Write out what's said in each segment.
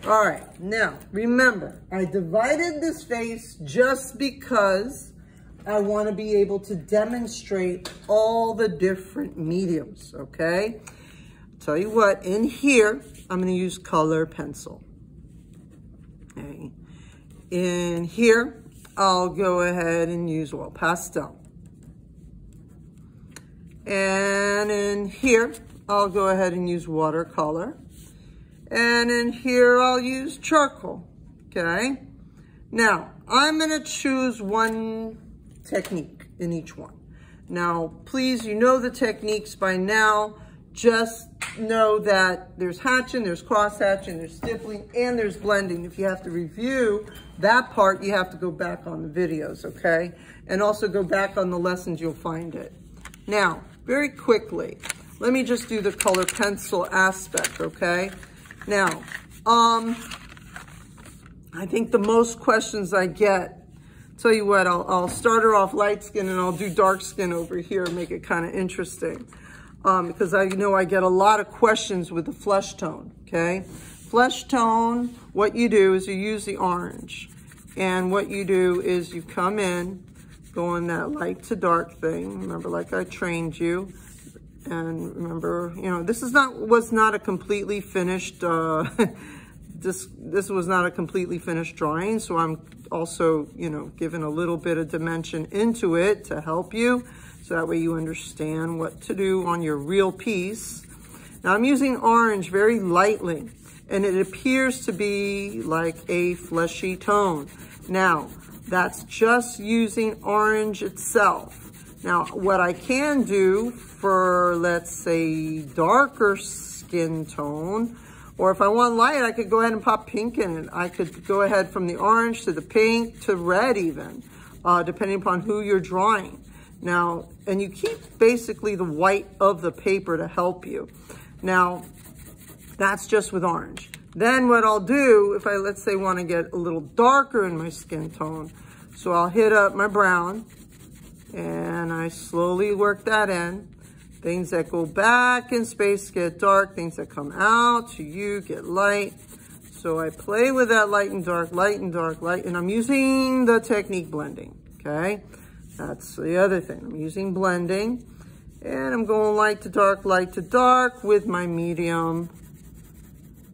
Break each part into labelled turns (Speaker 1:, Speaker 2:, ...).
Speaker 1: All right, now remember, I divided this face just because I want to be able to demonstrate all the different mediums, okay? Tell you what, in here, I'm going to use color pencil. Okay. In here, I'll go ahead and use, well, pastel. And in here, I'll go ahead and use watercolor. And in here, I'll use charcoal, okay? Now, I'm gonna choose one technique in each one. Now, please, you know the techniques by now. Just know that there's hatching, there's cross hatching, there's stippling, and there's blending. If you have to review that part, you have to go back on the videos, okay? And also go back on the lessons, you'll find it. Now, very quickly, let me just do the color pencil aspect, okay? Now, I think the most questions I get, tell you what, I'll start her off light skin and I'll do dark skin over here, make it kind of interesting. Because I know I get a lot of questions with the flesh tone, okay? Flesh tone, what you do is you use the orange. And what you do is you come in, go in that light to dark thing. Remember, like I trained you. And remember, you know, this was not a completely finished, this was not a completely finished drawing. So I'm also, you know, giving a little bit of dimension into it to help you. So that way you understand what to do on your real piece. Now I'm using orange very lightly, and it appears to be like a fleshy tone. Now, that's just using orange itself. Now, what I can do for, let's say, darker skin tone, or if I want light, I could go ahead and pop pink in it. I could go ahead from the orange to the pink to red even, depending upon who you're drawing. Now, and you keep basically the white of the paper to help you. Now, that's just with orange. Then what I'll do, if I, let's say, want to get a little darker in my skin tone, so I'll hit up my brown, and I slowly work that in. Things that go back in space get dark, things that come out to you get light. So I play with that light and dark, light and dark, light, and I'm using the technique blending, okay? That's the other thing. I'm using blending, and I'm going light to dark with my medium,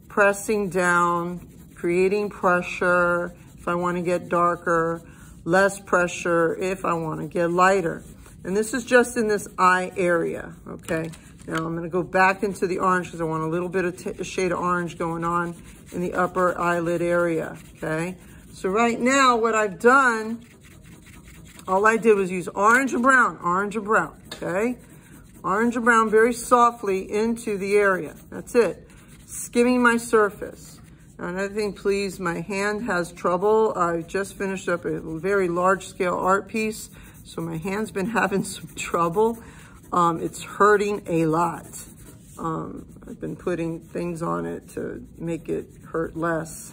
Speaker 1: pressing down, creating pressure if I want to get darker, less pressure if I want to get lighter. And this is just in this eye area, okay? Now I'm going to go back into the orange because I want a little bit of shade of orange going on in the upper eyelid area, okay? So right now what I've done, all I did was use orange and brown, okay? Orange and brown very softly into the area. That's it. Skimming my surface. Now, another thing, please, my hand has trouble. I just finished up a very large scale art piece, so my hand's been having some trouble. It's hurting a lot. I've been putting things on it to make it hurt less.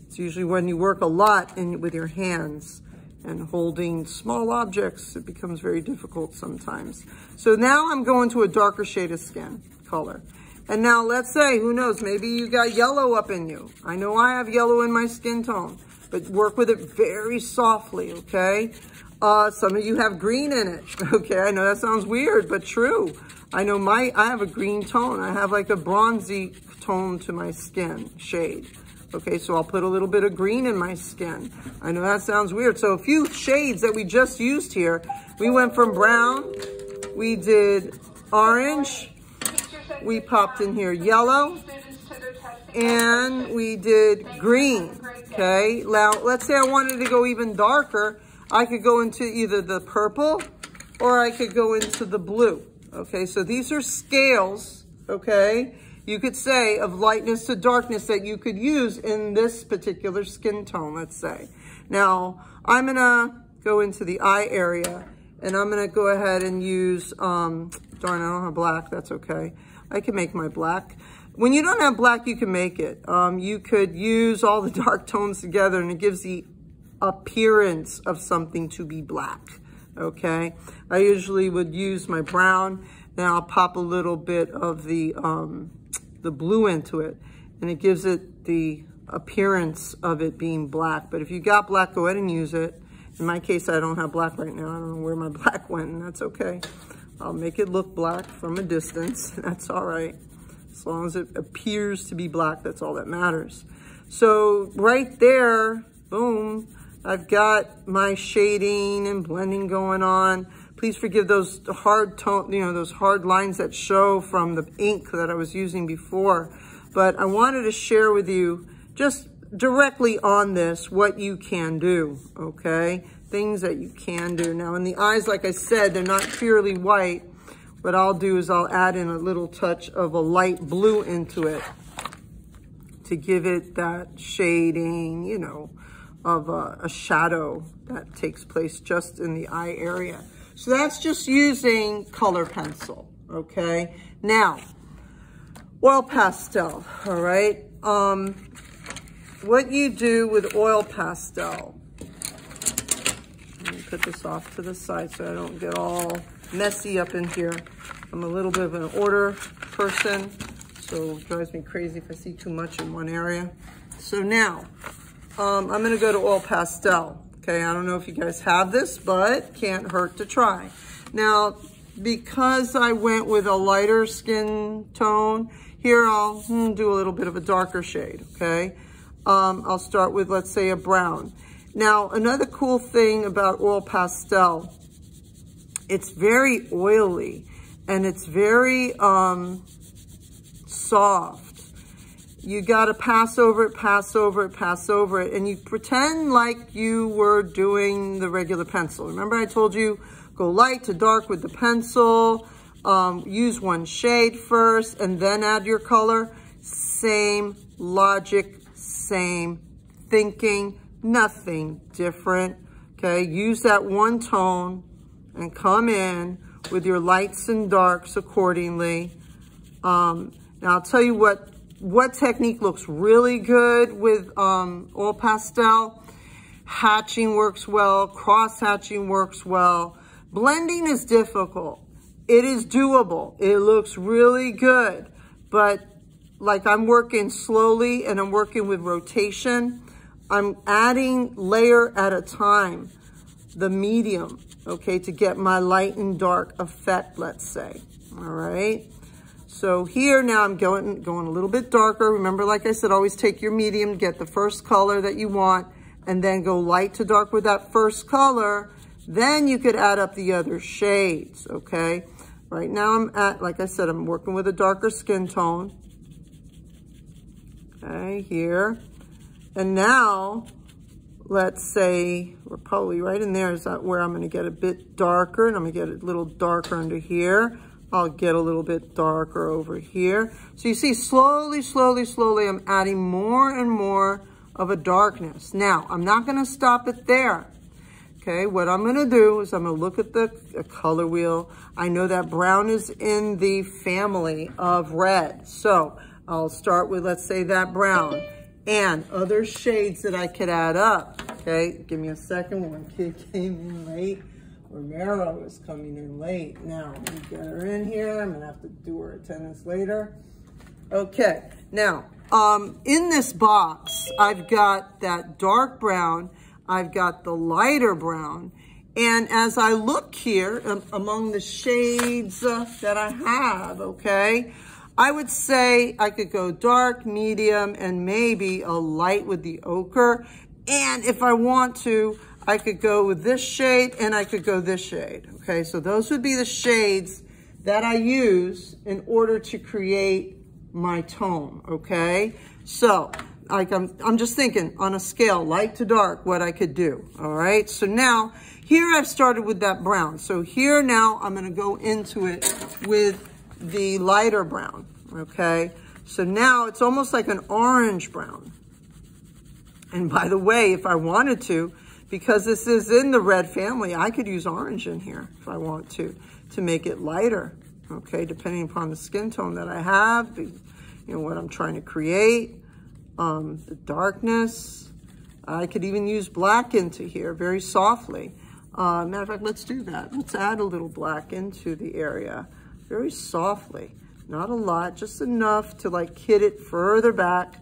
Speaker 1: It's usually when you work a lot with your hands and holding small objects, it becomes very difficult sometimes. So now I'm going to a darker shade of skin color. And now let's say, who knows, maybe you got yellow up in you. I know I have yellow in my skin tone, but work with it very softly, okay? Some of you have green in it, okay? I know that sounds weird, but true. I know I have a green tone. I have like a bronzy tone to my skin shade. Okay, so I'll put a little bit of green in my skin. I know that sounds weird. So a few shades that we just used here. We went from brown, we did orange, we popped in here yellow, and we did green, okay? Now, let's say I wanted to go even darker. I could go into either the purple or I could go into the blue, okay? So these are scales, okay? You could say of lightness to darkness that you could use in this particular skin tone, let's say. Now, I'm gonna go into the eye area and I'm gonna go ahead and use, darn, I don't have black, that's okay. I can make my black. When you don't have black, you can make it. You could use all the dark tones together and it gives the appearance of something to be black, okay? I usually would use my brown, then I'll pop a little bit of the blue into it. and it gives it the appearance of it being black. But if you got black, go ahead and use it. In my case, I don't have black right now. I don't know where my black went, and that's okay. I'll make it look black from a distance. That's all right. As long as it appears to be black, that's all that matters. So right there, boom, I've got my shading and blending going on. Please forgive those hard tone, those hard lines that show from the ink that I was using before. But I wanted to share with you just directly on this what you can do, okay? Things that you can do. Now in the eyes, like I said, they're not purely white. What I'll do is I'll add in a little touch of a light blue into it to give it that shading, of a shadow that takes place just in the eye area. So that's just using color pencil, okay? Now, oil pastel, all right? What you do with oil pastel, let me put this off to the side so I don't get all messy up in here. I'm a little bit of an order person, so it drives me crazy if I see too much in one area. So now, I'm gonna go to oil pastel. Okay, I don't know if you guys have this, but can't hurt to try. Now, because I went with a lighter skin tone, here I'll do a little bit of a darker shade, okay? I'll start with, let's say, a brown. Now, another cool thing about oil pastel, it's very oily and it's very soft. You gotta pass over it, pass over it, pass over it, and you pretend like you were doing the regular pencil. Remember I told you, go light to dark with the pencil, use one shade first, and then add your color. Same logic, same thinking, nothing different, okay? Use that one tone and come in with your lights and darks accordingly. Now I'll tell you what technique looks really good with oil pastel. Hatching works well, cross hatching works well. Blending is difficult. It is doable. It looks really good, but like I'm working slowly and I'm working with rotation. I'm adding layer at a time, the medium, okay, to get my light and dark effect, let's say, all right? So here now I'm going a little bit darker. Remember, like I said, always take your medium, get the first color that you want, and then go light to dark with that first color. Then you could add up the other shades, okay? Right now I'm at, like I said, I'm working with a darker skin tone. Okay, here. And now, let's say, we're probably right in there is where I'm gonna get a bit darker, and I'm gonna get a little darker under here. I'll get a little bit darker over here. So you see, slowly, slowly, slowly, I'm adding more and more of a darkness. Now, I'm not gonna stop it there. Okay, what I'm gonna do is I'm gonna look at the color wheel. I know that brown is in the family of red. So I'll start with, let's say, that brown and other shades that I could add up. Okay, give me a second. One kid came in late. Romero is coming in late. Now, let me get her in here. I'm gonna have to do her attendance later. Okay, now, in this box, I've got that dark brown, I've got the lighter brown, and as I look here among the shades that I have, okay, I would say I could go dark, medium, and maybe a light with the ochre. And if I want to, I could go with this shade and I could go this shade, okay? So those would be the shades that I use in order to create my tone, okay? So, like I'm just thinking on a scale, light to dark, what I could do, all right? So now, here I've started with that brown. So here now, I'm gonna go into it with the lighter brown, okay? So now it's almost like an orange brown. And by the way, if I wanted to, because this is in the red family, I could use orange in here if I want to make it lighter, okay? Depending upon the skin tone that I have, what I'm trying to create, the darkness. I could even use black into here very softly. Matter of fact, let's do that. Let's add a little black into the area very softly. Not a lot, just enough to like hit it further back.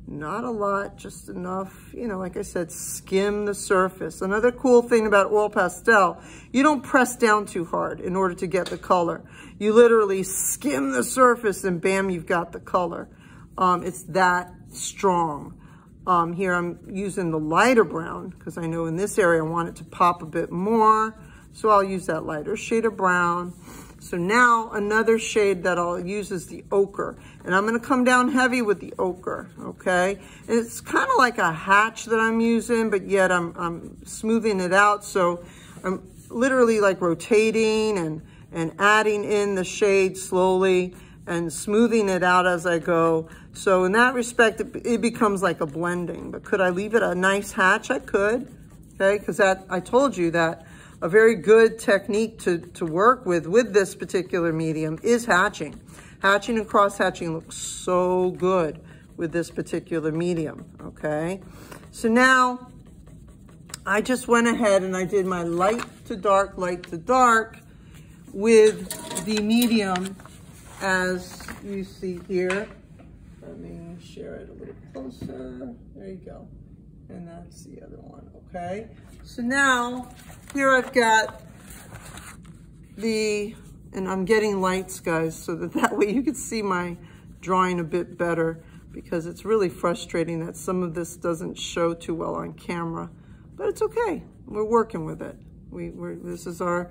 Speaker 1: Not a lot, just enough, you know, like I said, skim the surface. Another cool thing about oil pastel, you don't press down too hard in order to get the color. You literally skim the surface and bam, you've got the color. It's that strong. Here I'm using the lighter brown because I know in this area I want it to pop a bit more. So I'll use that lighter shade of brown. So now another shade that I'll use is the ochre. And I'm gonna come down heavy with the ochre, okay? And it's kind of like a hatch that I'm using, but yet I'm smoothing it out. So I'm literally like rotating and adding in the shade slowly and smoothing it out as I go. So in that respect, it becomes like a blending. But could I leave it a nice hatch? I could, okay? Because I told you that a very good technique to work with this particular medium is hatching. Hatching and cross-hatching looks so good with this particular medium, okay? So now, I just went ahead and I did my light to dark with the medium as you see here. Let me share it a little closer. There you go. And that's the other one, okay? So now, here I've got and I'm getting lights, guys, so that way you can see my drawing a bit better, because it's really frustrating that some of this doesn't show too well on camera, but it's okay. We're working with it. This is our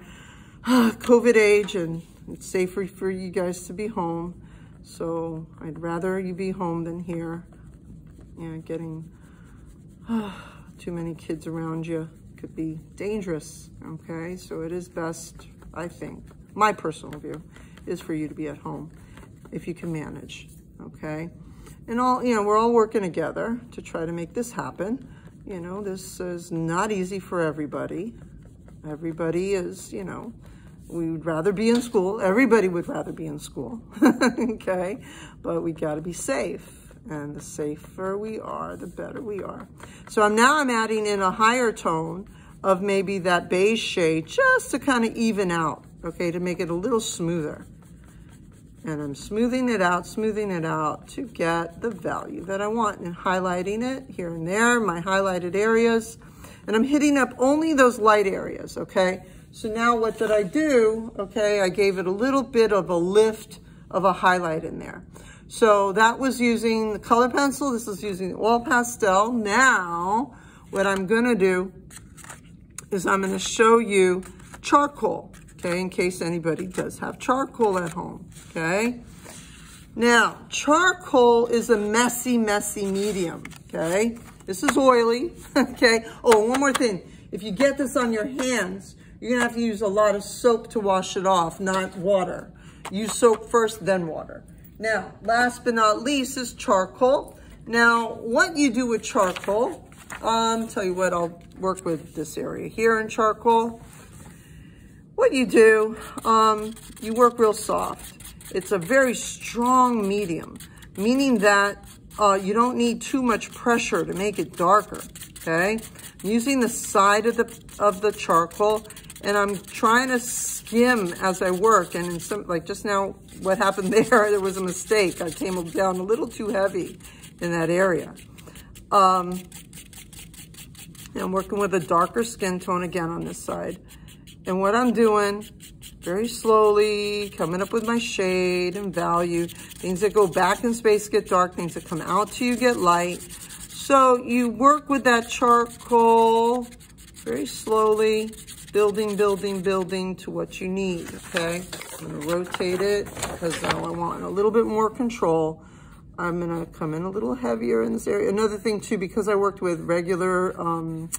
Speaker 1: COVID age, and it's safer for you guys to be home. So I'd rather you be home than here. Yeah, getting too many kids around you could be dangerous, okay? So it is best, I think, my personal view, is for you to be at home if you can manage, okay? And we're all working together to try to make this happen. You know, this is not easy for everybody. Everybody is, you know, we would rather be in school. Everybody would rather be in school, okay? But we gotta be safe. And the safer we are, the better we are. So now I'm adding in a higher tone of maybe that beige shade just to kind of even out, okay, to make it a little smoother. And I'm smoothing it out to get the value that I want, and highlighting it here and there, my highlighted areas. And I'm hitting up only those light areas, okay? So now what did I do? Okay, I gave it a little bit of a lift of a highlight in there. So that was using the color pencil. This is using oil pastel. Now, what I'm gonna do is I'm gonna show you charcoal, okay, in case anybody does have charcoal at home, okay? Now, charcoal is a messy, messy medium, okay? This is oily, okay? Oh, one more thing. If you get this on your hands, you're gonna have to use a lot of soap to wash it off, not water. Use soap first, then water. Now, last but not least is charcoal. Now, what you do with charcoal, tell you what, I'll work with this area here in charcoal. What you do, you work real soft. It's a very strong medium, meaning that you don't need too much pressure to make it darker, okay? I'm using the side of the charcoal, and I'm trying to skim as I work. And in some, like just now, what happened there was a mistake. I came down a little too heavy in that area. And I'm working with a darker skin tone again on this side. And what I'm doing, very slowly, coming up with my shade and value. Things that go back in space get dark, things that come out to you get light. So you work with that charcoal very slowly, building to what you need, okay? I'm gonna rotate it because now I want a little bit more control. I'm gonna come in a little heavier in this area. Another thing too, because I worked with regular, when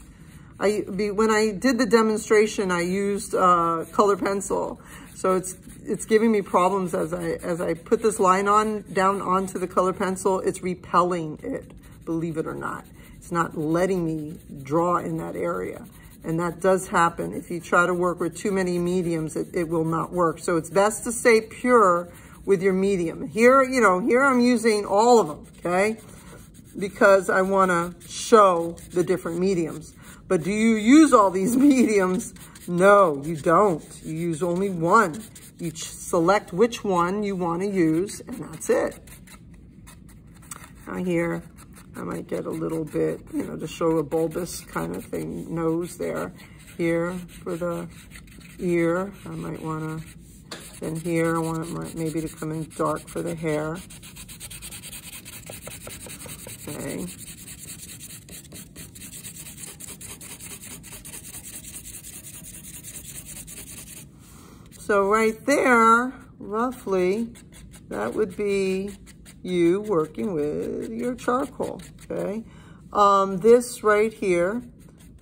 Speaker 1: I did the demonstration, I used color pencil. So it's giving me problems as I put this line down onto the color pencil. It's repelling it, believe it or not. It's not letting me draw in that area. And that does happen. If you try to work with too many mediums, it will not work. So it's best to stay pure with your medium. Here, here I'm using all of them, okay? Because I wanna show the different mediums. But do you use all these mediums? No, you don't. You use only one. You select which one you want to use, and that's it. Now here, I might get a little bit, you know, to show a bulbous kind of thing, nose there. Here for the ear, I might want to, then here I want it maybe to come in dark for the hair. Okay. So right there, roughly, that would be you working with your charcoal, okay? This right here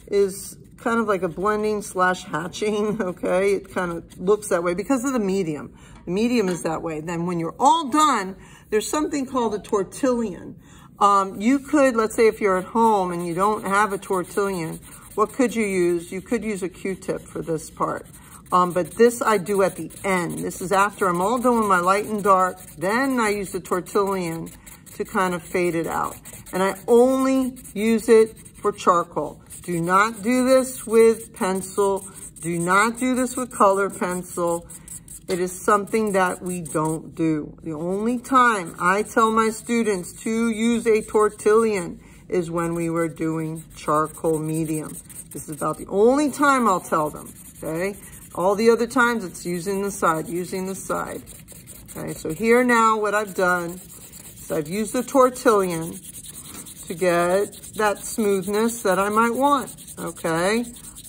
Speaker 1: is kind of like a blending slash hatching, okay? It kind of looks that way because of the medium. The medium is that way. Then when you're all done, there's something called a tortillon. You could, let's say if you're at home and you don't have a tortillon, what could you use? You could use a Q-tip for this part. But this I do at the end. This is after I'm all done with my light and dark. Then I use the tortillon to kind of fade it out. And I only use it for charcoal. Do not do this with pencil. Do not do this with color pencil. It is something that we don't do. The only time I tell my students to use a tortillon is when we were doing charcoal medium. This is about the only time I'll tell them, okay? All the other times it's using the side, using the side. Okay, so here now what I've done is I've used the tortillon to get that smoothness that I might want, okay?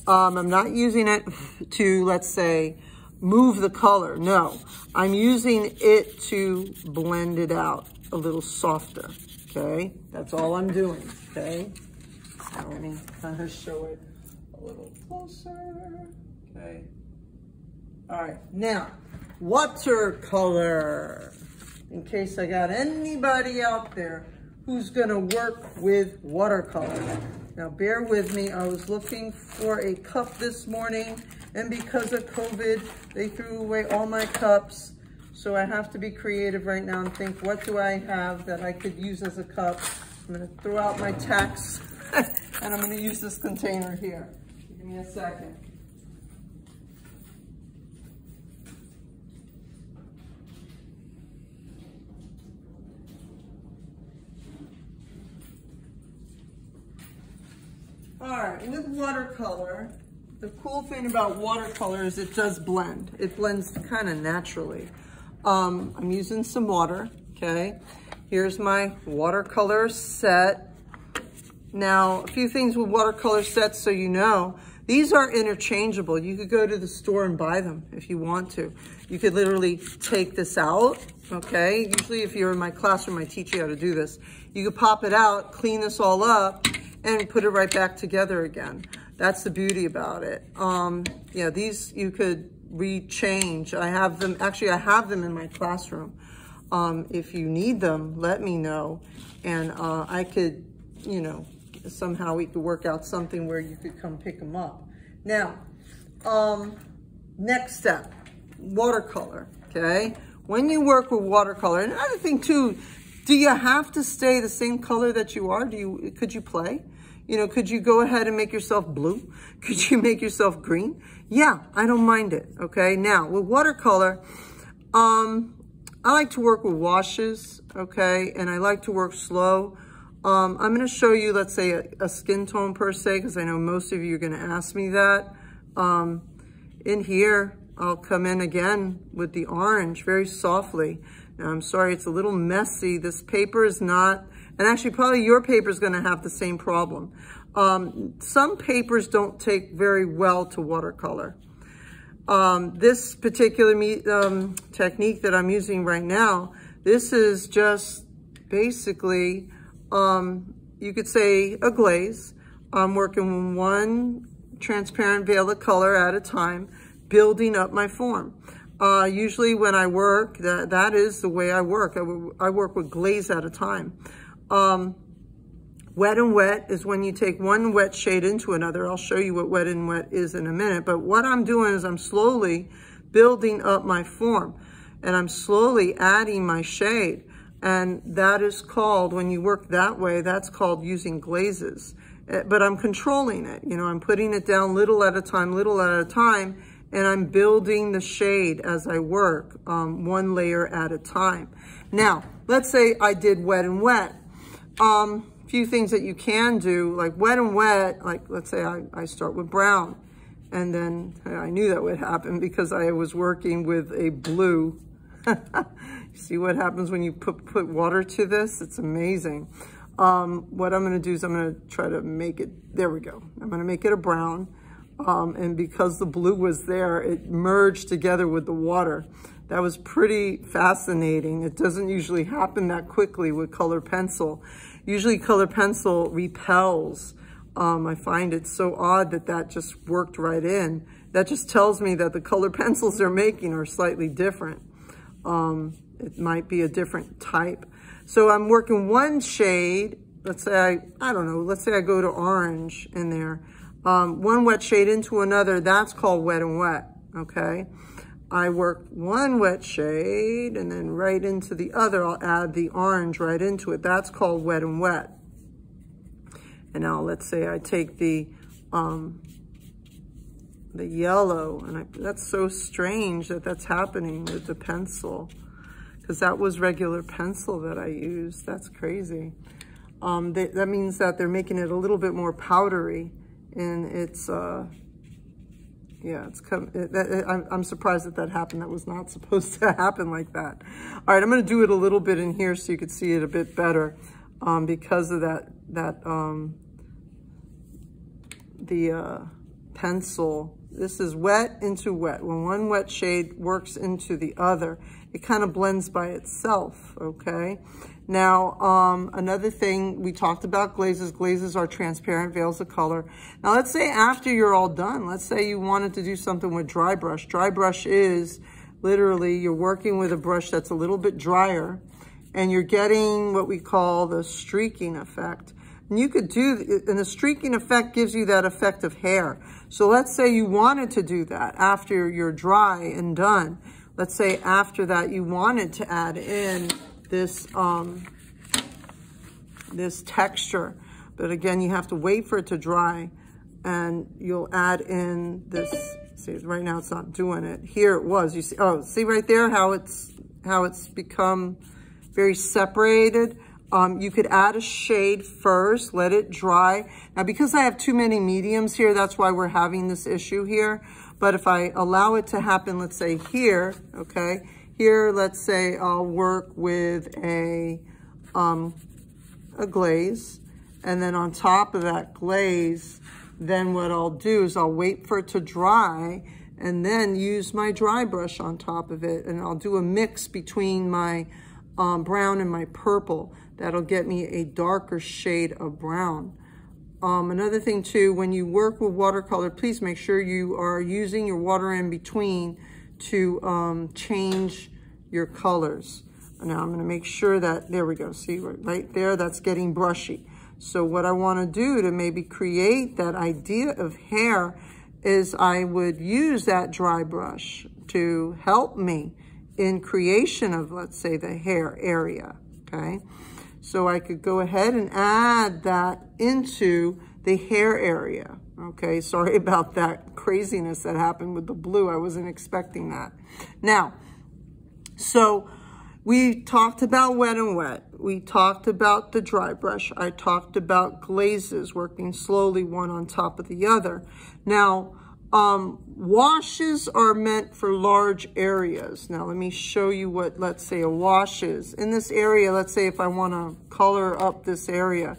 Speaker 1: I'm not using it to, let's say, move the color. No, I'm using it to blend it out a little softer, okay? That's all I'm doing, okay? So let me kind of show it a little closer, okay? All right, now, watercolor. In case I got anybody out there who's gonna work with watercolor. Now, bear with me. I was looking for a cup this morning, and because of COVID, they threw away all my cups. So I have to be creative right now and think, what do I have that I could use as a cup? I'm gonna throw out my tacks, and I'm gonna use this container here. Give me a second. All right, with watercolor, the cool thing about watercolor is it does blend. It blends kind of naturally. I'm using some water, okay? Here's my watercolor set. Now, a few things with watercolor sets so you know. These are interchangeable. You could go to the store and buy them if you want to. You could literally take this out, okay? Usually if you're in my classroom, I teach you how to do this. You could pop it out, clean this all up, and put it right back together again. That's the beauty about it. Yeah, these you could rechange. I have them, actually I have them in my classroom. If you need them, let me know. And I could, you know, somehow we could work out something where you could come pick them up. Now, next step, watercolor, okay? When you work with watercolor, and another thing too, do you have to stay the same color that you are? Could you play? You know, could you go ahead and make yourself blue? Could you make yourself green? Yeah, I don't mind it, okay? Now, with watercolor, I like to work with washes, okay? And I like to work slow. I'm gonna show you, let's say, a skin tone per se, because I know most of you are gonna ask me that. In here, I'll come in again with the orange very softly. Now, I'm sorry, it's a little messy. This paper is not, and actually probably your paper is gonna have the same problem. Some papers don't take very well to watercolor. This particular technique that I'm using right now, this is just basically, you could say a glaze. I'm working with one transparent veil of color at a time, building up my form. Usually when I work, that is the way I work. I work with glaze at a time. Wet and wet is when you take one wet shade into another. I'll show you what wet and wet is in a minute. But what I'm doing is I'm slowly building up my form, and I'm slowly adding my shade. And that is called, when you work that way, that's called using glazes. but I'm controlling it. You know, I'm putting it down little at a time, and I'm building the shade as I work, one layer at a time. Now, let's say I did wet and wet. Few things that you can do, like wet and wet, like let's say I start with brown, and then I knew that would happen because I was working with a blue. See what happens when you put water to this? It's amazing. What I'm gonna do is I'm gonna try to make it, there we go. I'm gonna make it a brown. And because the blue was there, it merged together with the water. That was pretty fascinating. It doesn't usually happen that quickly with color pencil. Usually color pencil repels. I find it so odd that that just worked right in. That just tells me that the color pencils they're making are slightly different. It might be a different type. So I'm working one shade. Let's say I don't know, let's say I go to orange in there. One wet shade into another, that's called wet and wet, okay? I work one wet shade and then right into the other, I'll add the orange right into it. That's called wet and wet. And now let's say I take the yellow, and that's so strange that that's happening with the pencil, because that was regular pencil that I used. That's crazy. That means that they're making it a little bit more powdery, and it's, yeah, I'm surprised that happened. That was not supposed to happen like that. All right, I'm gonna do it a little bit in here so you could see it a bit better, because of the pencil. This is wet into wet. When one wet shade works into the other, it kind of blends by itself, okay? Now, another thing, we talked about glazes. Glazes are transparent veils of color. Now, let's say after you're all done, let's say you wanted to do something with dry brush. Dry brush is literally you're working with a brush that's a little bit drier, and you're getting what we call the streaking effect. And you could do, and the streaking effect gives you that effect of hair. So let's say you wanted to do that after you're dry and done. Let's say after that you wanted to add in this, this texture. But again, you have to wait for it to dry, and you'll add in this. See, right now it's not doing it. Here it was, you see, oh, see right there how it's become very separated. You could add a shade first, let it dry. Now, because I have too many mediums here, that's why we're having this issue here. But if I allow it to happen, let's say here, okay, here, let's say I'll work with a glaze, and then on top of that glaze, then what I'll do is I'll wait for it to dry, and then use my dry brush on top of it, and I'll do a mix between my brown and my purple. That'll get me a darker shade of brown. Another thing too, when you work with watercolor, please make sure you are using your water in between to change your colors. Now I'm gonna make sure that, there we go, see right there, that's getting brushy. So what I wanna do to maybe create that idea of hair is I would use that dry brush to help me in creation of, let's say, the hair area, okay? So I could go ahead and add that into the hair area, okay? Sorry about that craziness that happened with the blue. I wasn't expecting that. Now, so we talked about wet and wet. We talked about the dry brush. I talked about glazes, working slowly one on top of the other. Now, washes are meant for large areas. Now, let me show you what, let's say, a wash is. In this area, let's say if I want to color up this area,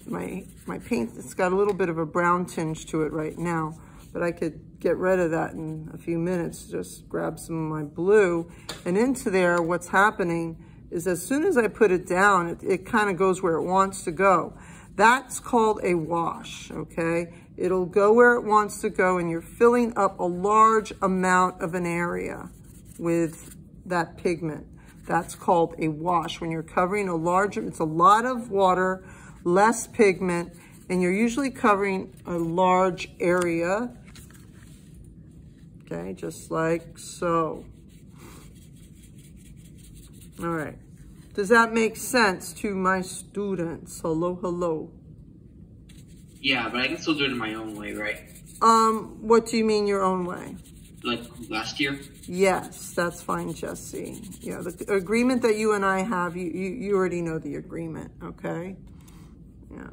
Speaker 1: my paint, it's got a little bit of a brown tinge to it right now, but I could get rid of that in a few minutes. Just grab some of my blue, and into there, what's happening is as soon as I put it down, it kind of goes where it wants to go. That's called a wash, okay? It'll go where it wants to go, and you're filling up a large amount of an area with that pigment. That's called a wash. When you're covering a large, it's a lot of water, less pigment, and you're usually covering a large area, okay, just like so. All right. Does that make sense to my students? Hello, hello.
Speaker 2: Yeah, but I can still do it in my own way, right?
Speaker 1: What do you mean your own way?
Speaker 2: Like last year?
Speaker 1: Yes, that's fine, Jesse. Yeah, the agreement that you and I have, you already know the agreement, okay? Yeah.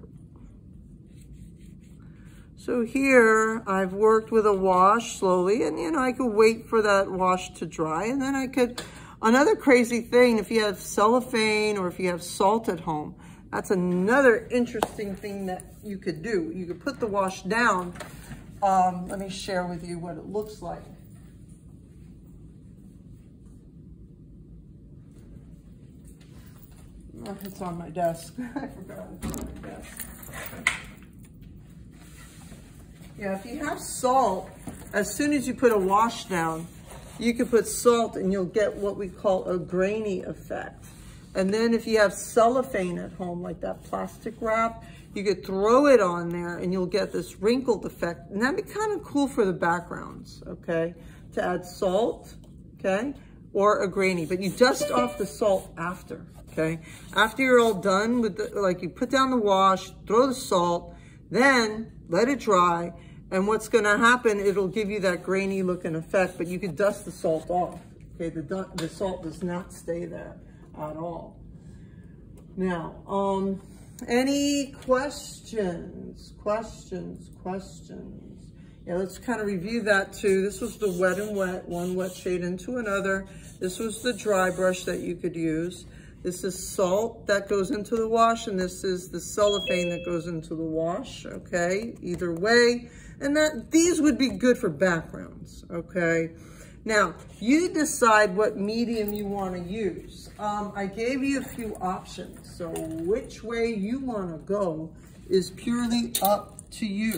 Speaker 1: So here, I've worked with a wash slowly, and you know, I could wait for that wash to dry, and then I could, another crazy thing, if you have cellophane or if you have salt at home, that's another interesting thing that you could do. You could put the wash down. Let me share with you what it looks like. Oh, it's on my desk. I forgot it's on my desk. Yeah, if you have salt, as soon as you put a wash down, you can put salt and you'll get what we call a grainy effect. And then if you have cellophane at home, like that plastic wrap, you could throw it on there and you'll get this wrinkled effect. And that'd be kind of cool for the backgrounds, okay? To add salt, okay? Or a grainy, but you dust off the salt after, okay? After you're all done with the, like you put down the wash, throw the salt, then let it dry. And what's gonna happen, it'll give you that grainy looking effect, but you could dust the salt off, okay? The salt does not stay there at all. Now, any questions? Yeah, let's kind of review that too. This was the wet and wet, one wet shade into another. This was the dry brush that you could use. This is salt that goes into the wash, and this is the cellophane that goes into the wash, okay? Either way, and these would be good for backgrounds, okay? Now, you decide what medium you want to use. I gave you a few options, so which way you want to go is purely up to you.